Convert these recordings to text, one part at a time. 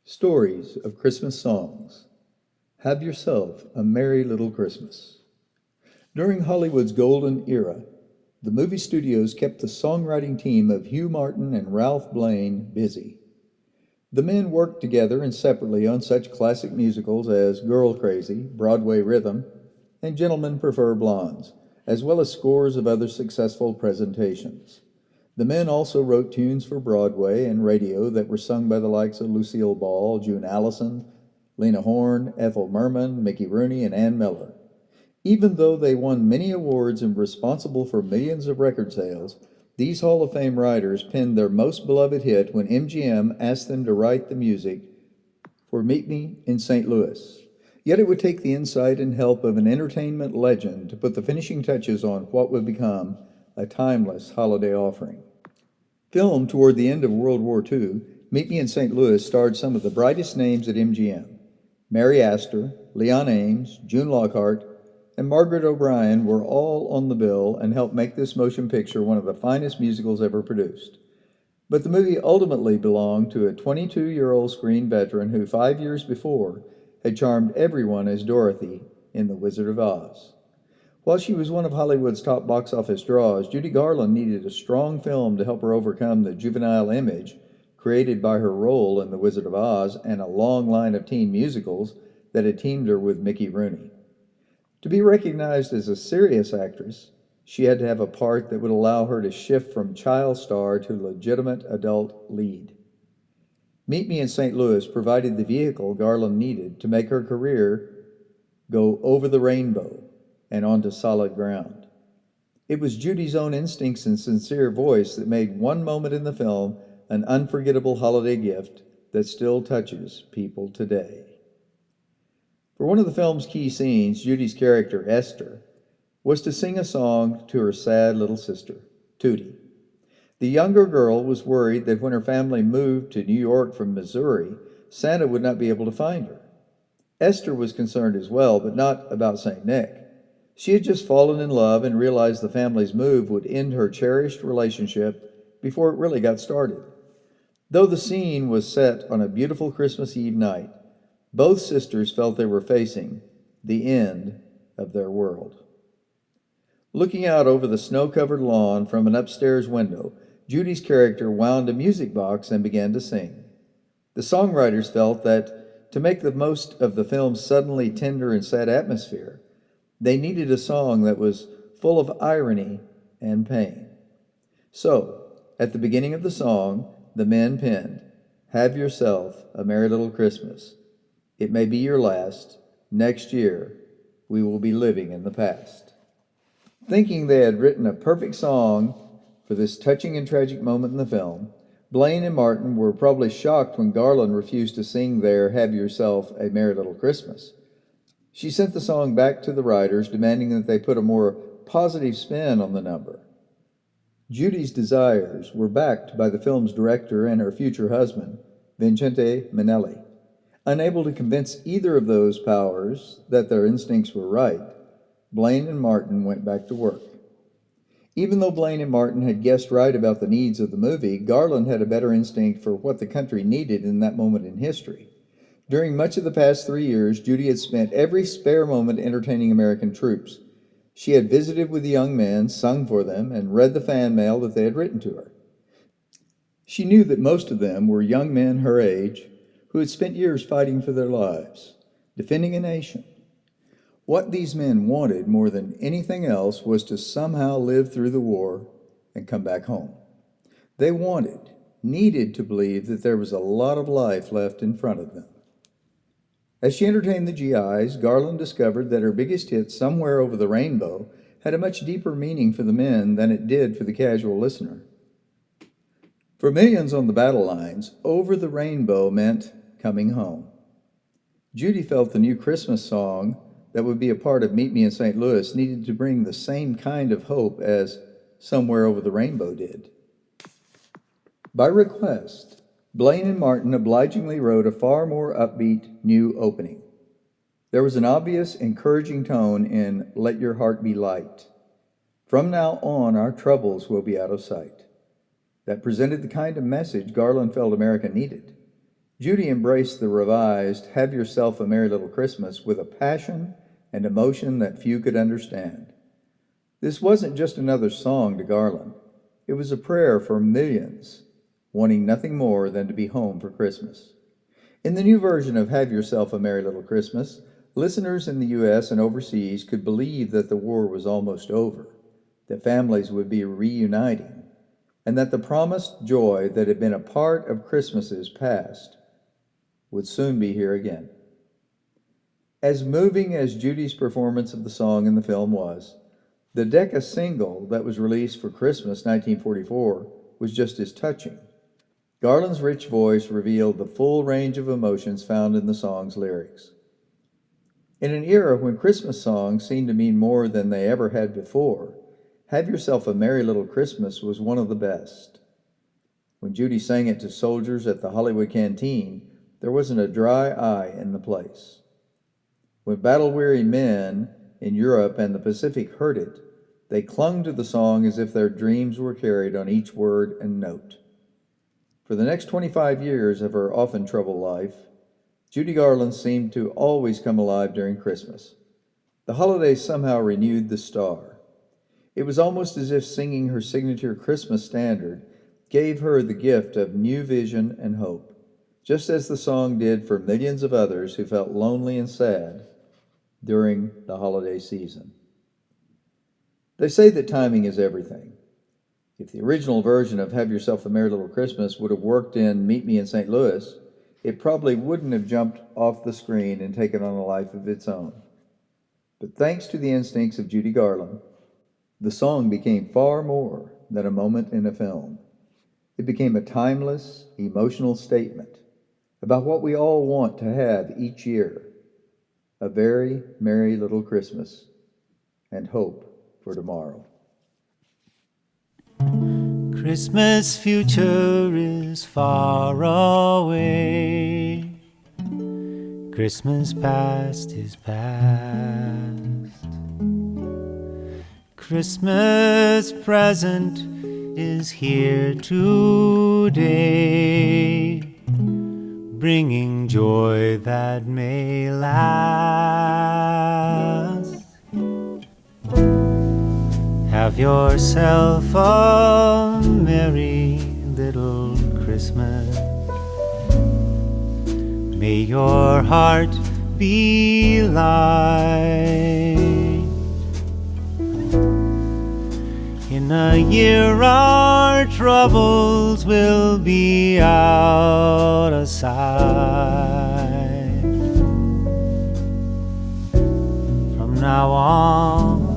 Stories of Christmas Songs. Have Yourself a Merry Little Christmas. During Hollywood's golden era, the movie studios kept the songwriting team of Hugh Martin and Ralph Blane busy. The men worked together and separately on such classic musicals as Girl Crazy, Broadway Rhythm, and Gentlemen Prefer Blondes, as well as scores of other successful presentations. The men also wrote tunes for Broadway and radio that were sung by the likes of Lucille Ball, June Allison, Lena Horne, Ethel Merman, Mickey Rooney, and Ann Miller. Even though they won many awards and were responsible for millions of record sales, these Hall of Fame writers penned their most beloved hit when MGM asked them to write the music for Meet Me in St. Louis. Yet it would take the insight and help of an entertainment legend to put the finishing touches on what would become a timeless holiday offering. Filmed toward the end of World War II, Meet Me in St. Louis starred some of the brightest names at MGM. Mary Astor, Leon Ames, June Lockhart, and Margaret O'Brien were all on the bill and helped make this motion picture one of the finest musicals ever produced. But the movie ultimately belonged to a 22-year-old screen veteran who 5 years before had charmed everyone as Dorothy in The Wizard of Oz. While she was one of Hollywood's top box office draws, Judy Garland needed a strong film to help her overcome the juvenile image created by her role in The Wizard of Oz and a long line of teen musicals that had teamed her with Mickey Rooney. To be recognized as a serious actress, she had to have a part that would allow her to shift from child star to legitimate adult lead. Meet Me in St. Louis provided the vehicle Garland needed to make her career go over the rainbow and onto solid ground. It was Judy's own instincts and sincere voice that made one moment in the film an unforgettable holiday gift that still touches people today. For one of the film's key scenes, Judy's character, Esther, was to sing a song to her sad little sister, Tootie. The younger girl was worried that when her family moved to New York from Missouri, Santa would not be able to find her. Esther was concerned as well, but not about St. Nick. She had just fallen in love and realized the family's move would end her cherished relationship before it really got started. Though the scene was set on a beautiful Christmas Eve night, both sisters felt they were facing the end of their world. Looking out over the snow-covered lawn from an upstairs window, Judy's character wound a music box and began to sing. The songwriters felt that to make the most of the film's suddenly tender and sad atmosphere, they needed a song that was full of irony and pain. So, at the beginning of the song, the men penned, "Have yourself a merry little Christmas. It may be your last. Next year, we will be living in the past." Thinking they had written a perfect song for this touching and tragic moment in the film, Blane and Martin were probably shocked when Garland refused to sing their "Have Yourself a Merry Little Christmas." She sent the song back to the writers, demanding that they put a more positive spin on the number. Judy's desires were backed by the film's director and her future husband, Vincente Minnelli. Unable to convince either of those powers that their instincts were right, Blane and Martin went back to work. Even though Blane and Martin had guessed right about the needs of the movie, Garland had a better instinct for what the country needed in that moment in history. During much of the past 3 years, Judy had spent every spare moment entertaining American troops. She had visited with the young men, sung for them, and read the fan mail that they had written to her. She knew that most of them were young men her age who had spent years fighting for their lives, defending a nation. What these men wanted more than anything else was to somehow live through the war and come back home. They needed to believe that there was a lot of life left in front of them. As she entertained the GIs, Garland discovered that her biggest hit, "Somewhere Over the Rainbow," had a much deeper meaning for the men than it did for the casual listener. For millions on the battle lines, "Over the Rainbow" meant coming home. Judy felt the new Christmas song that would be a part of Meet Me in St. Louis needed to bring the same kind of hope as "Somewhere Over the Rainbow" did. By request, Blane and Martin obligingly wrote a far more upbeat new opening. There was an obvious, encouraging tone in "Let Your Heart Be Light." From now on, our troubles will be out of sight. That presented the kind of message Garland felt America needed. Judy embraced the revised Have Yourself a Merry Little Christmas with a passion and emotion that few could understand. This wasn't just another song to Garland. It was a prayer for millions wanting nothing more than to be home for Christmas. In the new version of Have Yourself a Merry Little Christmas, listeners in the U.S. and overseas could believe that the war was almost over, that families would be reuniting, and that the promised joy that had been a part of Christmases past would soon be here again. As moving as Judy's performance of the song in the film was, the Decca single that was released for Christmas 1944 was just as touching. Garland's rich voice revealed the full range of emotions found in the song's lyrics. In an era when Christmas songs seemed to mean more than they ever had before, Have Yourself a Merry Little Christmas was one of the best. When Judy sang it to soldiers at the Hollywood Canteen, there wasn't a dry eye in the place. When battle-weary men in Europe and the Pacific heard it, they clung to the song as if their dreams were carried on each word and note. For the next 25 years of her often troubled life, Judy Garland seemed to always come alive during Christmas. The holiday somehow renewed the star. It was almost as if singing her signature Christmas standard gave her the gift of new vision and hope, just as the song did for millions of others who felt lonely and sad during the holiday season. They say that timing is everything. If the original version of Have Yourself a Merry Little Christmas would have worked in Meet Me in St. Louis, it probably wouldn't have jumped off the screen and taken on a life of its own. But thanks to the instincts of Judy Garland, the song became far more than a moment in a film. It became a timeless, emotional statement about what we all want to have each year: a very merry little Christmas and hope for tomorrow. Christmas future is far away. Christmas past is past. Christmas present is here today, bringing joy that may last. Have yourself a merry little Christmas. May your heart be light. In a year our troubles will be out of sight. From now on,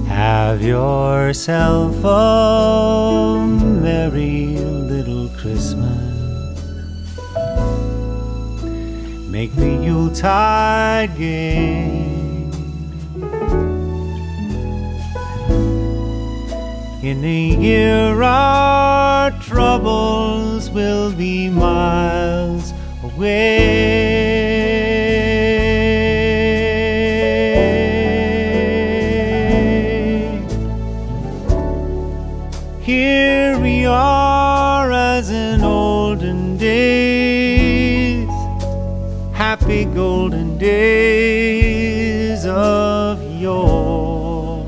have yourself a merry little Christmas. Make the Yuletide gay. In a year our troubles will be miles away. Here we are as in olden days, happy golden days of yore.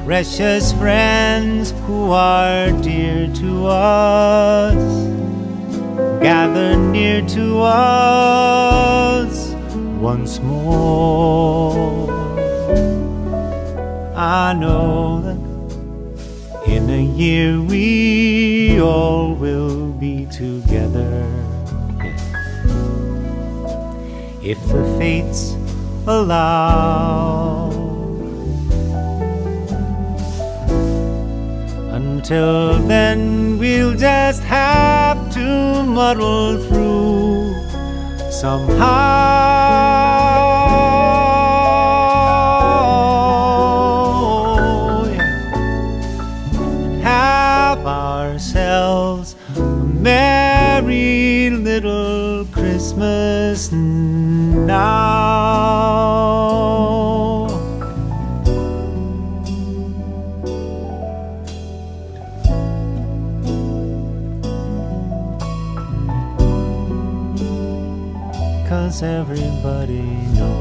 Precious friends who are dear to us, gather near to us once more. I know that in a year we all will be together, if the fates allow. Until then we'll just have to muddle through somehow. Have ourselves a merry little Christmas now. does everybody know?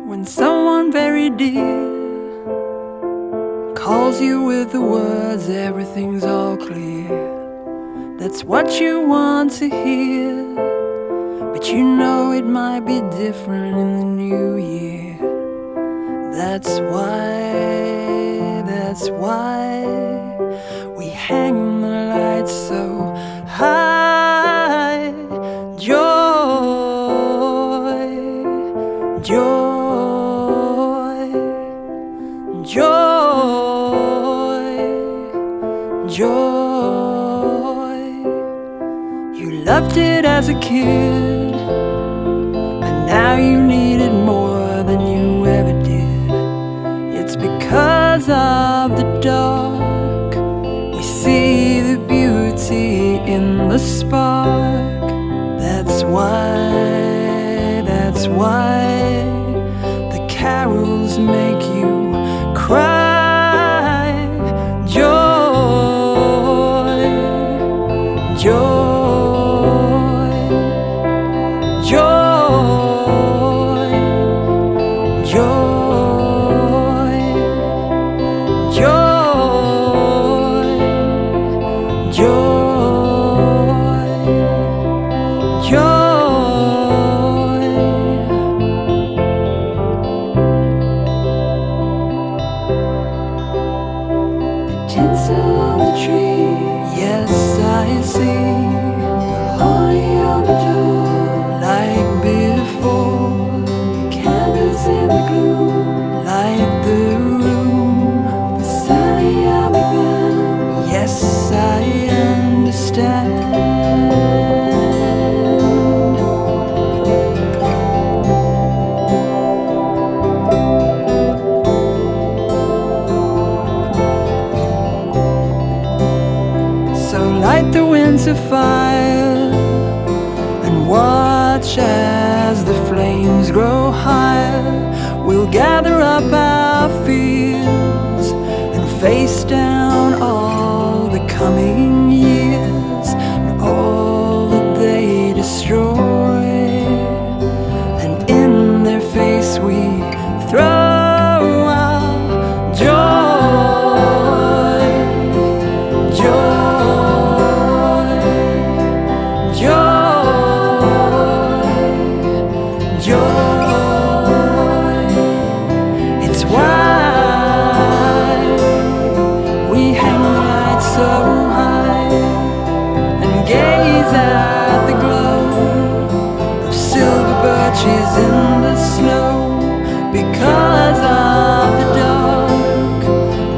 When someone very dear calls you with the words, everything's all clear. That's what you want to hear, but you know it might be different in the new year. That's why we hang the lights so high. Joy, joy, joy, joy. You loved it as a kid, but now you need it more than you ever did. It's because of the dark we see the beauty in the spark. That's why the carols make you cry. Joy, joy, joy, joy, joy, joy, joy. Tinsel on the tree, yes I see. Holly on the door, like before. Candles in the gloom, light the room. The Sally I'll be back, yes I understand. So light the winter fire and watch as the flames grow higher. We'll gather up our fears and face down all the coming years and all that they destroy. And in their face we throw our joy, joy, joy, joy. It's why we hang the lights so high and gaze at the glow of silver birches in the snow. Because of the dark,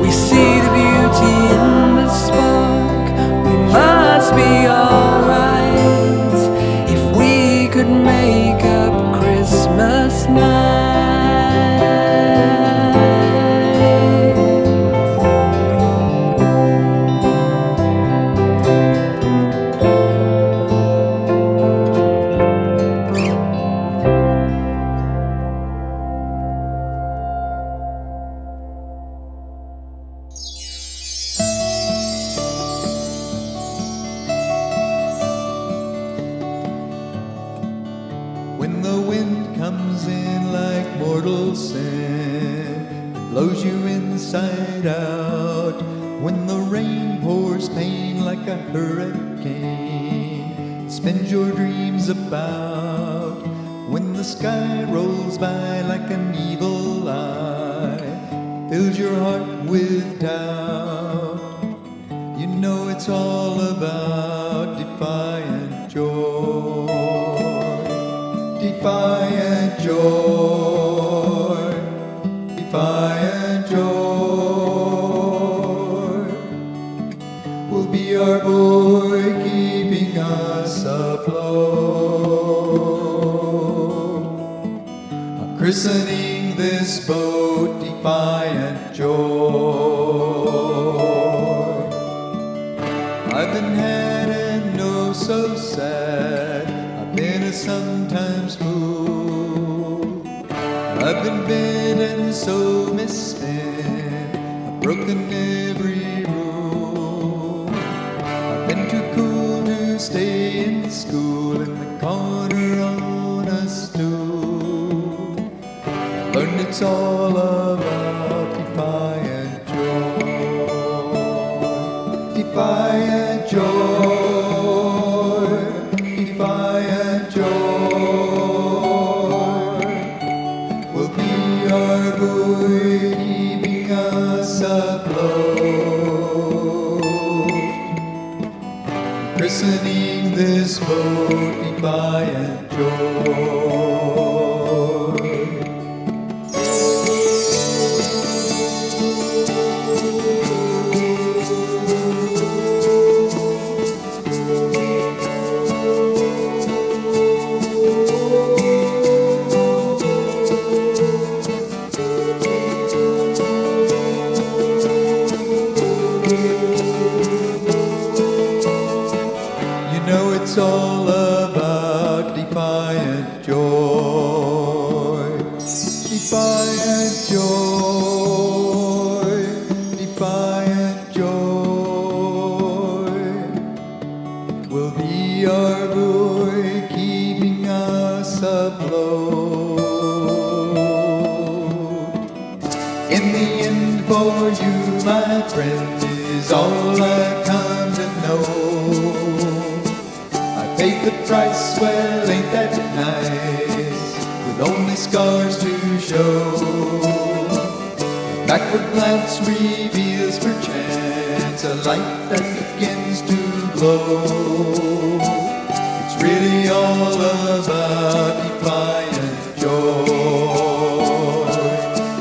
we see the beauty in the spark. We must be alright if we could make up Christmas night. When the wind comes in like mortal sin, blows you inside out. When the rain pours pain like a hurricane, spins your dreams about. When the sky rolls by like an evil eye, fills your heart with doubt. You know it's all about defiant joy. Defiant joy, defiant joy. Christening this boat Defiant Joy. I've been had and oh so sad, I've been a sometimes fool. I've been bent and so misspent, I've broken every rule. I've been too cool to stay in school, in the corner on a stool. I learned it's all about defiant joy. Defiant joy, defiant joy will be our buoy keeping us afloat. Christening this boat Defiant Joy. You know it's all about defiant joy. Defiant joy, defiant joy will be our buoy keeping us afloat. In the end, for you, my friend, is all I've come to know. Paid the price, well, ain't that nice, with only scars to show. A backward glance reveals perchance a light that begins to glow. It's really all about defiant joy.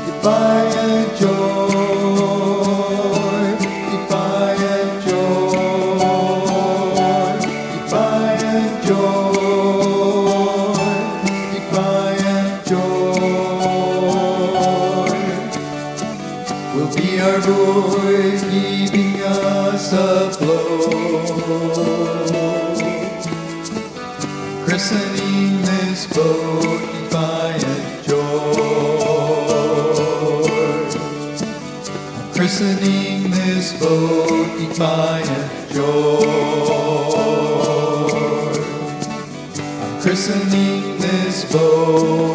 Defiant joy, defiant joy, defiant joy, defiant joy will be our buoy keeping us afloat. Christening this boat Defiant Joy. Christening this boat Defiant Joy. Christening this boat